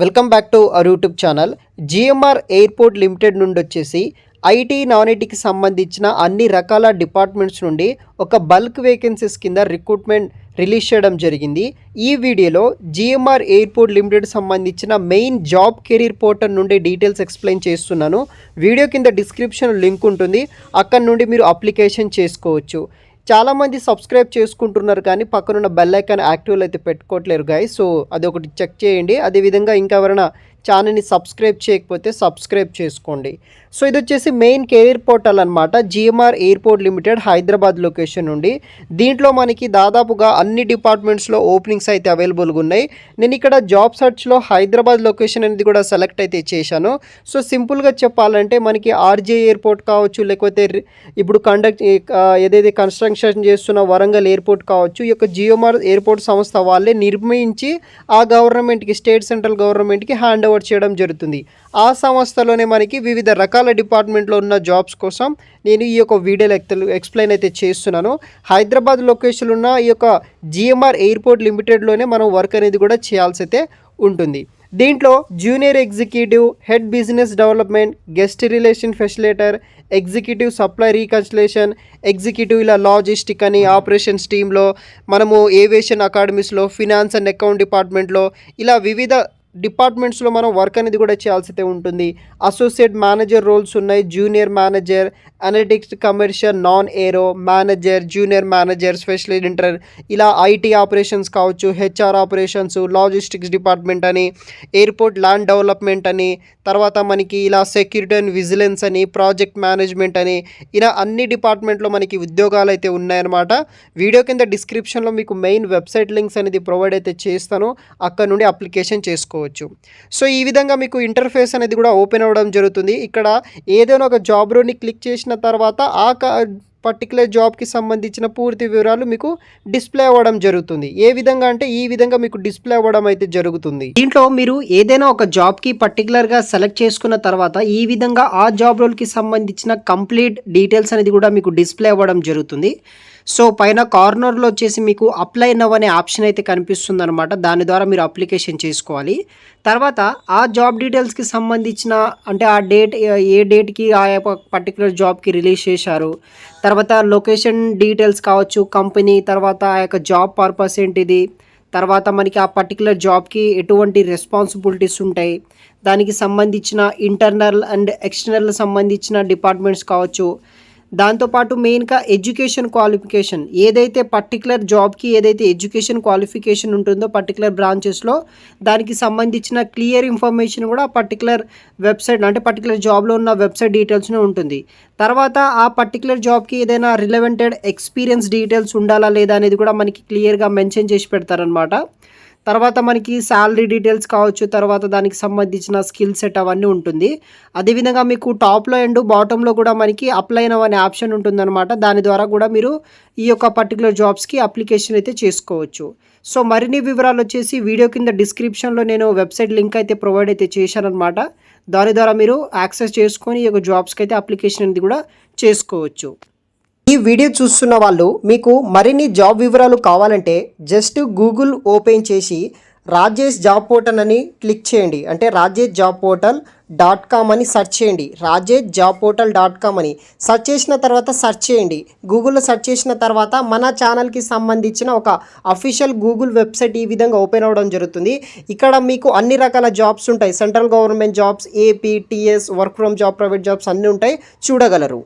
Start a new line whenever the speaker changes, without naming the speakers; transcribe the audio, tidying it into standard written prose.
Welcome back to our YouTube channel. GMR airport limited నుండి వచ్చేసి IT non ఐటీకి సంబంధించిన అన్ని రకాల డిపార్ట్మెంట్స్ నుండి ఒక బల్క్ వేకెన్సీస్ కింద రిక్రూట్మెంట్ రిలీజ్ చేయడం జరిగింది. ఈ వీడియోలో జిఎంఆర్ ఎయిర్పోర్ట్ లిమిటెడ్ సంబంధించిన మెయిన్ జాబ్ కెరీర్ పోర్టల్ నుండి డీటెయిల్స్ ఎక్స్ప్లెయిన్ చేస్తున్నాను. వీడియో కింద డిస్క్రిప్షన్ లింక్ ఉంటుంది, అక్కడ నుండి మీరు అప్లికేషన్ చేసుకోవచ్చు. చాలామంది సబ్స్క్రైబ్ చేసుకుంటున్నారు కానీ పక్కనున్న బెల్ ఐకాన్ యాక్టివ్లో అయితే పెట్టుకోవట్లేరు గాయస్. సో అది ఒకటి చెక్ చేయండి. అదేవిధంగా ఇంకా ఎవరైనా ఛానల్ని సబ్స్క్రైబ్ చేయకపోతే సబ్స్క్రైబ్ చేసుకోండి. సో ఇది వచ్చేసి మెయిన్ కెరీర్ పోర్టల్ అనమాట. GMR airport limited Hyderabad location నుండి. దీంట్లో మనకి దాదాపుగా అన్ని డిపార్ట్మెంట్స్లో ఓపెనింగ్స్ అయితే అవైలబుల్గా ఉన్నాయి. నేను ఇక్కడ జాబ్ సర్చ్లో హైదరాబాద్ లొకేషన్ అనేది కూడా సెలెక్ట్ అయితే చేశాను. సో సింపుల్గా చెప్పాలంటే మనకి ఆర్జే ఎయిర్పోర్ట్ కావచ్చు, లేకపోతే ఇప్పుడు ఏదైతే కన్స్ట్రక్షన్ చేస్తున్న వరంగల్ ఎయిర్పోర్ట్ కావచ్చు, ఈ యొక్క జిఎంఆర్ ఎయిర్పోర్ట్ సంస్థ వాళ్ళే నిర్మించి ఆ గవర్నమెంట్కి, స్టేట్ సెంట్రల్ గవర్నమెంట్కి హ్యాండ్ ఓవర్ చేయడం జరుగుతుంది. ఆ సంస్థలోనే మనకి వివిధ రకాల డిపార్ట్మెంట్లో ఉన్న జాబ్స్ కోసం నేను ఈ యొక్క వీడియోలో ఎక్స్ప్లెయిన్ అయితే చేస్తున్నాను. హైదరాబాద్ లొకేషన్ ఉన్న ఈ యొక్క జిఎంఆర్ ఎయిర్పోర్ట్ లిమిటెడ్లోనే మనం వర్క్ అనేది కూడా చేయాల్సి అయితే ఉంటుంది. దీంట్లో junior executive, head business development, guest relation facilitator, executive supply reconciliation, executive ఇలా లాజిస్టిక్ అని ఆపరేషన్స్ టీంలో, మనము ఏవియేషన్ అకాడమీస్లో, ఫినాన్స్ అండ్ అకౌంట్ డిపార్ట్మెంట్లో ఇలా వివిధ డిపార్ట్మెంట్స్లో మనం వర్క్ అనేది కూడా చేయాల్సి అయితే ఉంటుంది. అసోసియేట్ మేనేజర్ రోల్స్ ఉన్నాయి, junior manager, analytics, commercial, non aero manager, junior manager, special inter ఇలా ఐటీ ఆపరేషన్స్ కావచ్చు, హెచ్ఆర్ ఆపరేషన్స్, లాజిస్టిక్స్ డిపార్ట్మెంట్ అని, ఎయిర్పోర్ట్ ల్యాండ్ డెవలప్మెంట్ అని, తర్వాత మనకి ఇలా సెక్యూరిటీ అండ్ విజిలెన్స్ అని, ప్రాజెక్ట్ మేనేజ్మెంట్ అని ఇలా అన్ని డిపార్ట్మెంట్లో మనకి ఉద్యోగాలు అయితే ఉన్నాయన్నమాట. వీడియో కింద డిస్క్రిప్షన్లో మీకు మెయిన్ వెబ్సైట్ లింక్స్ అనేది ప్రొవైడ్ అయితే చేస్తాను, అక్కడ నుండి అప్లికేషన్ చేసుకోవచ్చు. సో ఈ విధంగా మీకు ఇంటర్ఫేస్ అనేది కూడా ఓపెన్ అవ్వడం జరుగుతుంది. ఇక్కడ ఏదైనా ఒక జాబ్ రోని క్లిక్ చేసిన తర్వాత ఆ పర్టికులర్ జాబ్కి సంబంధించిన పూర్తి వివరాలు మీకు డిస్ప్లే అవ్వడం జరుగుతుంది. ఏ విధంగా అంటే ఈ విధంగా మీకు డిస్ప్లే అవ్వడం అయితే జరుగుతుంది. దీంట్లో మీరు ఏదైనా ఒక జాబ్కి పర్టికులర్గా సెలెక్ట్ చేసుకున్న తర్వాత ఈ విధంగా ఆ జాబ్ రోల్కి సంబంధించిన కంప్లీట్ డీటెయిల్స్ అనేది కూడా మీకు డిస్ప్లే అవ్వడం జరుగుతుంది. సో పైన కార్నర్లో వచ్చేసి మీకు అప్లై నవ్ అనే ఆప్షన్ అయితే కనిపిస్తుంది అనమాట. దాని ద్వారా మీరు అప్లికేషన్ చేసుకోవాలి. తర్వాత ఆ జాబ్ డీటెయిల్స్కి సంబంధించిన అంటే ఆ డేట్, ఏ డేట్కి ఆ పర్టికులర్ జాబ్కి రిలీజ్ చేశారు, తర్వాత లొకేషన్ డీటెయిల్స్ కావచ్చు, కంపెనీ, తర్వాత ఆ యొక్క జాబ్ పర్పస్ ఏంటిది, తర్వాత మనకి ఆ పర్టికులర్ జాబ్కి ఎటువంటి రెస్పాన్సిబిలిటీస్ ఉంటాయి, దానికి సంబంధించిన ఇంటర్నల్ అండ్ ఎక్స్టర్నల్ సంబంధించిన డిపార్ట్మెంట్స్ కావచ్చు, దాంతోపాటు మెయిన్గా ఎడ్యుకేషన్ క్వాలిఫికేషన్, ఏదైతే పర్టికులర్ జాబ్కి ఏదైతే ఎడ్యుకేషన్ క్వాలిఫికేషన్ ఉంటుందో పర్టికులర్ బ్రాంచెస్లో దానికి సంబంధించిన క్లియర్ ఇన్ఫర్మేషన్ కూడా పర్టికులర్ వెబ్సైట్ అంటే పర్టికులర్ జాబ్లో ఉన్న వెబ్సైట్ డీటెయిల్స్నే ఉంటుంది. తర్వాత ఆ పర్టికులర్ జాబ్కి ఏదైనా రిలవెంటెడ్ ఎక్స్పీరియన్స్ డీటెయిల్స్ ఉండాలా లేదా అనేది కూడా మనకి క్లియర్గా మెన్షన్ చేసి పెడతారనమాట. తర్వాత మనకి శాలరీ డీటెయిల్స్ కావచ్చు, తర్వాత దానికి సంబంధించిన స్కిల్ సెట్ అవన్నీ ఉంటుంది. అదేవిధంగా మీకు టాప్లో అండ్ బాటంలో కూడా మనకి అప్లై నవ్ అనే ఆప్షన్ ఉంటుందన్నమాట. దాని ద్వారా కూడా మీరు ఈ యొక్క పర్టికులర్ జాబ్స్కి అప్లికేషన్ అయితే చేసుకోవచ్చు. సో మరిన్ని వివరాలు వచ్చేసి వీడియో కింద డిస్క్రిప్షన్లో నేను వెబ్సైట్ లింక్ అయితే ప్రొవైడ్ అయితే చేశానమాట. దాని ద్వారా మీరు యాక్సెస్ చేసుకొని ఈ యొక్క జాబ్స్కి అయితే అప్లికేషన్ అనేది కూడా చేసుకోవచ్చు. ఈ వీడియో చూస్తున్న వాళ్ళు మీకు మరిన్ని జాబ్ వివరాలు కావాలంటే జస్ట్ గూగుల్ ఓపెన్ చేసి రాజేష్ జాబ్ పోర్టల్ అని క్లిక్ చేయండి. అంటే రాజేష్ జాబ్ పోర్టల్ .com అని సెర్చ్ చేయండి. రాజేష్ జాబ్ పోర్టల్ .com అని సెర్చ్ చేసిన తర్వాత సెర్చ్ చేయండి. గూగుల్లో సెర్చ్ చేసిన తర్వాత మన ఛానల్కి సంబంధించిన ఒక అఫీషియల్ గూగుల్ వెబ్సైట్ ఈ విధంగా ఓపెన్ అవ్వడం జరుగుతుంది. ఇక్కడ మీకు అన్ని రకాల జాబ్స్ ఉంటాయి. Central government jobs, AP, TS, work from job, private jobs అన్నీ ఉంటాయి, చూడగలరు.